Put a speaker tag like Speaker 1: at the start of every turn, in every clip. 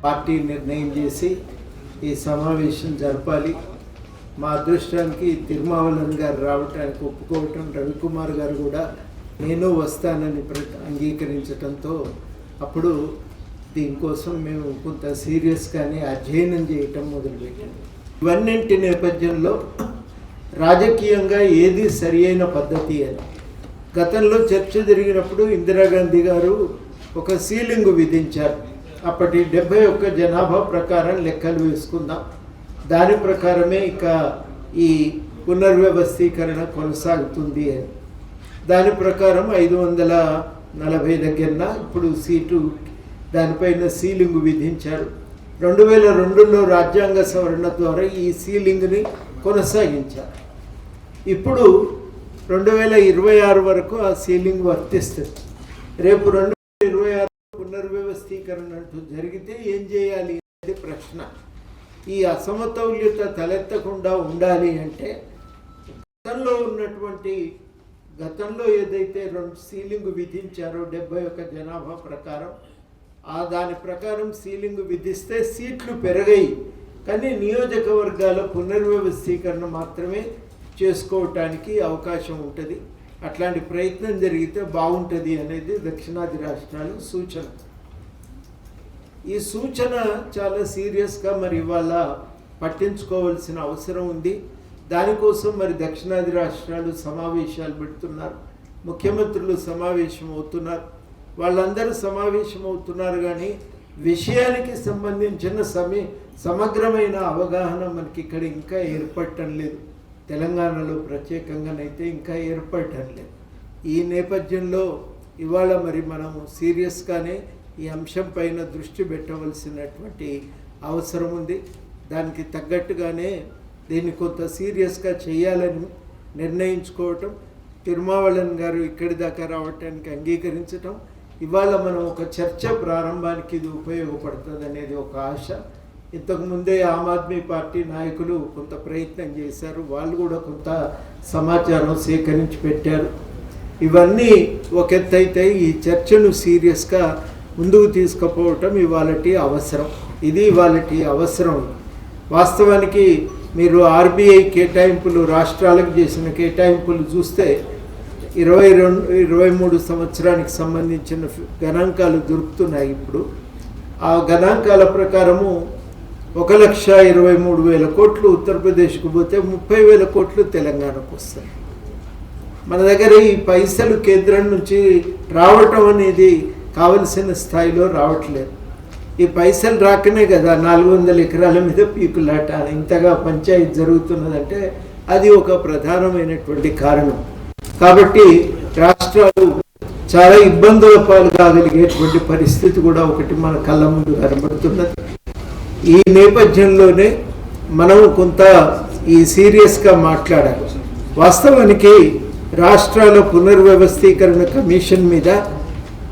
Speaker 1: Party నిర్ణయం చేసి ఈ సమావేశం జరపాలి. మా అదృష్టానికి తిరుమావలన్ గారు రావటానికి ఒప్పుకోవటం, రవికుమార్ గారు కూడా నేను వస్తానని అంగీకరించడంతో అప్పుడు దీనికోసం మేము కొంత సీరియస్గానే అధ్యయనం చేయటం మొదలుపెట్టాము. ఇవన్నింటి నేపథ్యంలో రాజకీయంగా ఏది సరి అయిన పద్ధతి అని గతంలో చర్చ జరిగినప్పుడు ఇందిరాగాంధీ గారు ఒక సీలింగ్ విధించారు. అప్పటి 71 జనాభా ప్రకారం లెక్కలు వేసుకుందాం, దాని ప్రకారమే ఇక ఈ పునర్వ్యవస్థీకరణ కొనసాగుతుంది అని. దాని ప్రకారం 540 దగ్గరన ఇప్పుడు సీటు దానిపైన సీలింగ్ విధించారు. 2002లో రాజ్యాంగ సవరణ ద్వారా ఈ సీలింగ్ని కొనసాగించారు. ఇప్పుడు 2026 వరకు ఆ సీలింగ్ వర్తిస్తుంది. రేపు 2026 పునర్వ్యవస్థీకరణ అంటూ జరిగితే ఏం చేయాలి అనేది ప్రశ్న. ఈ అసమతౌల్యత తలెత్తకుండా ఉండాలి అంటే గతంలో ఏదైతే 2 సీలింగ్ విధించారో 71 జనాభా ప్రకారం, దాని ప్రకారం సీలింగ్ విధిస్తే సీట్లు పెరిగాయి, కానీ నియోజకవర్గాల పునర్వ్యవస్థీకరణ మాత్రమే చేసుకోవటానికి అవకాశం ఉంటుంది. అట్లాంటి ప్రయత్నం జరిగితే బాగుంటుంది అనేది దక్షిణాది రాష్ట్రాలు సూచన. ఈ సూచన చాలా సీరియస్గా మరి ఇవాళ పట్టించుకోవాల్సిన అవసరం ఉంది. దానికోసం మరి దక్షిణాది రాష్ట్రాలు సమావేశాలు పెడుతున్నారు, ముఖ్యమంత్రులు సమావేశం అవుతున్నారు. వాళ్ళందరూ సమావేశం అవుతున్నారు, కానీ విషయానికి సంబంధించిన సమగ్రమైన అవగాహన మనకి ఇక్కడ ఇంకా ఏర్పడటం లేదు. తెలంగాణలో ప్రత్యేకంగానైతే ఇంకా ఏర్పడటం లేదు. ఈ నేపథ్యంలో ఇవాళ మరి మనము సీరియస్గానే ఈ అంశం పైన దృష్టి పెట్టవలసినటువంటి అవసరం ఉంది. దానికి తగ్గట్టుగానే దీన్ని కొంత సీరియస్గా చేయాలని నిర్ణయించుకోవటం, తిరుమావళన్ గారు ఇక్కడి దాకా రావటానికి అంగీకరించటం, ఇవాళ మనం ఒక చర్చ ప్రారంభానికి ఇది ఉపయోగపడుతుంది అనేది ఒక ఆశ. ఇంతకుముందే ఆమ్ ఆద్మీ పార్టీ నాయకులు కొంత ప్రయత్నం చేశారు, వాళ్ళు కూడా కొంత సమాచారం సేకరించి పెట్టారు. ఇవన్నీ ఒక ఎత్తైతే ఈ చర్చను సీరియస్గా ముందుకు తీసుకుపోవటం ఇవాళటి అవసరం. ఇది ఇవాళటి అవసరం. వాస్తవానికి మీరు ఆర్బీఐ కేటాయింపులు, రాష్ట్రాలకు చేసిన కేటాయింపులు చూస్తే 22-23 సంవత్సరానికి సంబంధించిన గణాంకాలు దొరుకుతున్నాయి. ఇప్పుడు ఆ గణాంకాల ప్రకారము 1,23,000 కోట్లు ఉత్తరప్రదేశ్కు పోతే 30,000 కోట్లు తెలంగాణకు వస్తాయి. మన దగ్గర ఈ పైసలు కేంద్రం నుంచి రావటం అనేది కావలసిన స్థాయిలో రావట్లేదు. ఈ పైసలు రాకనే కదా 400 ఎకరాల మీద పీకులాట ఇంతగా పంచాయతీ జరుగుతున్నదంటే అది ఒక ప్రధానమైనటువంటి కారణం. కాబట్టి రాష్ట్రాలు చాలా ఇబ్బందుల పాలు కాగలిగేటువంటి పరిస్థితి కూడా ఒకటి మన కళ్ళ ముందు కనబడుతున్నది. ఈ నేపథ్యంలోనే మనం కొంత ఈ సీరియస్గా మాట్లాడాలి. వాస్తవానికి రాష్ట్రాల పునర్వ్యవస్థీకరణ కమిషన్ మీద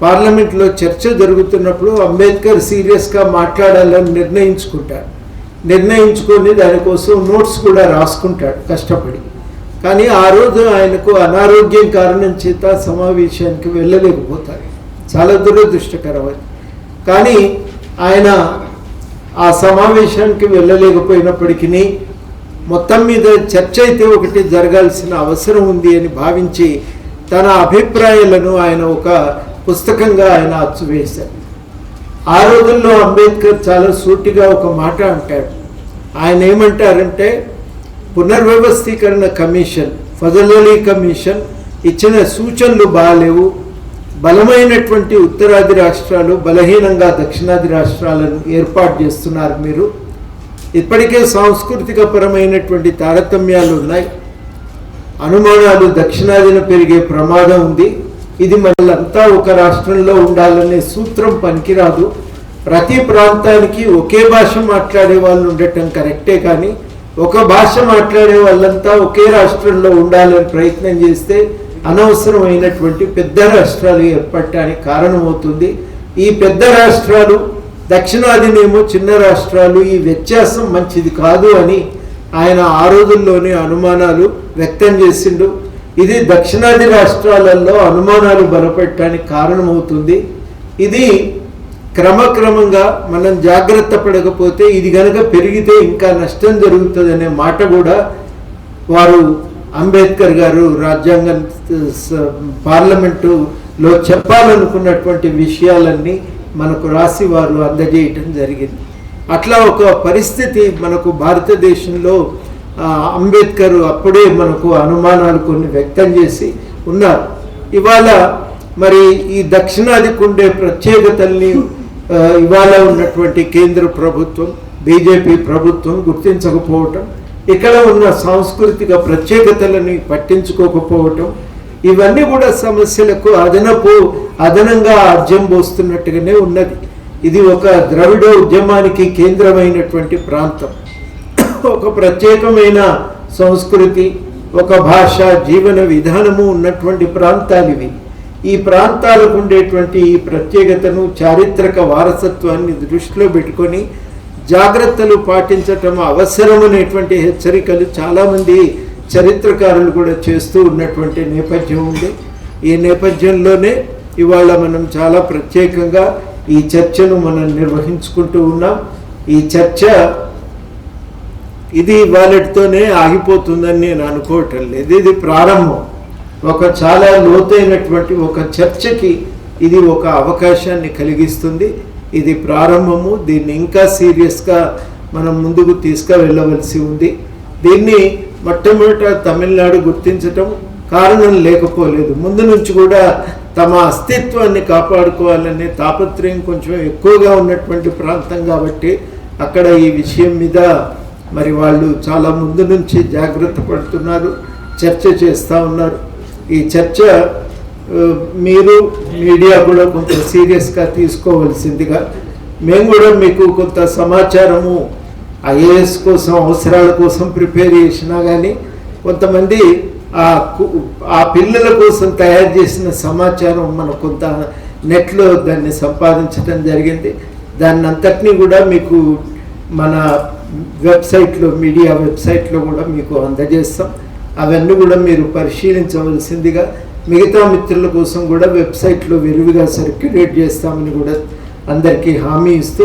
Speaker 1: పార్లమెంట్లో చర్చ జరుగుతున్నప్పుడు అంబేద్కర్ సీరియస్గా మాట్లాడాలని నిర్ణయించుకొని దానికోసం నోట్స్ కూడా రాసుకుంటాడు కష్టపడి. కానీ ఆ రోజు ఆయనకు అనారోగ్యం కారణం చేత సమావేశానికి వెళ్ళలేకపోతారు. చాలా దురదృష్టకరమైంది. కానీ ఆయన ఆ సమావేశానికి వెళ్ళలేకపోయినప్పటికీ మొత్తం మీద చర్చ అయితే ఒకటి జరగాల్సిన అవసరం ఉంది అని భావించి తన అభిప్రాయాలను ఆయన ఒక పుస్తకంగా ఆయన అచ్చువేశారు. ఆ రోజుల్లో అంబేద్కర్ చాలా సూటిగా ఒక మాట అంటాడు. ఆయన ఏమంటారంటే, పునర్వ్యవస్థీకరణ కమిషన్, ఫజల్ అలీ కమిషన్ ఇచ్చిన సూచనలు బాగాలేవు, బలమైనటువంటి ఉత్తరాది రాష్ట్రాలు, బలహీనంగా దక్షిణాది రాష్ట్రాలను ఏర్పాటు చేస్తున్నారు మీరు. ఇప్పటికే సాంస్కృతిక పరమైనటువంటి తారతమ్యాలు ఉన్నాయి, అనుమానాలు దక్షిణాదిన పెరిగే ప్రమాదం ఉంది. ఇది మనలంతా ఒక రాష్ట్రంలో ఉండాలనే సూత్రం పనికిరాదు. ప్రతి ప్రాంతానికి ఒకే భాష మాట్లాడే వాళ్ళు ఉండటం కరెక్టే, కానీ ఒక భాష మాట్లాడే వాళ్ళంతా ఒకే రాష్ట్రంలో ఉండాలని ప్రయత్నం చేస్తే అనవసరమైనటువంటి పెద్ద రాష్ట్రాలు ఏర్పడటానికి కారణమవుతుంది. ఈ పెద్ద రాష్ట్రాలు దక్షిణాదినేమో చిన్న రాష్ట్రాలు, ఈ వ్యత్యాసం మంచిది కాదు అని ఆయన ఆ రోజుల్లోనే అనుమానాలు వ్యక్తం చేసిండు. ఇది దక్షిణాది రాష్ట్రాలలో అనుమానాలు బలపడటానికి కారణమవుతుంది. ఇది క్రమక్రమంగా మనం జాగ్రత్త పడకపోతే ఇది కనుక పెరిగితే ఇంకా నష్టం జరుగుతుందనే మాట కూడా వారు అంబేద్కర్ గారు రాజ్యాంగ పార్లమెంటులో చెప్పాలనుకున్నటువంటి విషయాలన్నీ మనకు రాసి వారు అందజేయటం జరిగింది. అట్లా ఒక పరిస్థితి మనకు భారతదేశంలో అంబేద్కర్ అప్పుడే మనకు అనుమానాలు కొన్ని వ్యక్తం చేసి ఉన్నారు. ఇవాళ మరి ఈ దక్షిణాదికి ఉండే ప్రత్యేకతల్ని ఇవాళ ఉన్నటువంటి కేంద్ర ప్రభుత్వం, బీజేపీ ప్రభుత్వం గుర్తించకపోవటం, ఇక్కడ ఉన్న సాంస్కృతిక ప్రత్యేకతలని పట్టించుకోకపోవటం, ఇవన్నీ కూడా సమస్యలకు అదనంగా ఆజ్యం పోస్తున్నట్టుగానే ఉన్నది. ఇది ఒక ద్రవిడ ఉద్యమానికి కేంద్రమైనటువంటి ప్రాంతం, ఒక ప్రత్యేకమైన సంస్కృతి, ఒక భాష, జీవన విధానము ఉన్నటువంటి ప్రాంతాలు ఇవి. ఈ ప్రాంతాలకు ఉండేటువంటి ఈ ప్రత్యేకతను, చారిత్రక వారసత్వాన్ని దృష్టిలో పెట్టుకొని జాగ్రత్తలు పాటించటం అవసరమనేటువంటి హెచ్చరికలు చాలామంది చరిత్రకారులు కూడా చేస్తూ ఉన్నటువంటి నేపథ్యం ఉంది. ఈ నేపథ్యంలోనే ఇవాళ మనం చాలా ప్రత్యేకంగా ఈ చర్చను మనం నిర్వహించుకుంటూ ఉన్నాం. ఈ చర్చ ఇది వాళ్ళతోనే ఆగిపోతుందని నేను అనుకోవటం లేదు. ఇది ప్రారంభం, ఒక చాలా లోతైనటువంటి ఒక చర్చకి ఇది ఒక అవకాశాన్ని కలిగిస్తుంది. ఇది ప్రారంభము. దీన్ని ఇంకా సీరియస్గా మనం ముందుకు తీసుకువెళ్ళవలసి ఉంది. దీన్ని మొట్టమొదట తమిళనాడు గుర్తించటం కారణం లేకపోలేదు. ముందు నుంచి కూడా తమ అస్తిత్వాన్ని కాపాడుకోవాలనే తాపత్రయం కొంచెం ఎక్కువగా ఉన్నటువంటి ప్రాంతం కాబట్టి అక్కడ ఈ విషయం మీద మరి వాళ్ళు చాలా ముందు నుంచి జాగ్రత్త పడుతున్నారు, చర్చ చేస్తూ ఉన్నారు. ఈ చర్చ మీరు మీడియా కూడా కొంత సీరియస్గా తీసుకోవలసిందిగా, మేము కూడా మీకు కొంత సమాచారము ఐఏఎస్ కోసం అవసరాల కోసం ప్రిపేర్ చేసినా కానీ కొంతమంది ఆ పిల్లల కోసం తయారు చేసిన సమాచారం మనం కొంత నెట్లో దాన్ని సంపాదించడం జరిగింది. దాన్ని అంతటినీ కూడా మీకు మన వెబ్సైట్లో, మీడియా వెబ్సైట్లో కూడా మీకు అందజేస్తాం. అవన్నీ కూడా మీరు పరిశీలించవలసిందిగా, మిగతా మిత్రుల కోసం కూడా వెబ్సైట్లో విరివిగా సర్క్యులేట్ చేస్తామని కూడా అందరికీ హామీ ఇస్తూ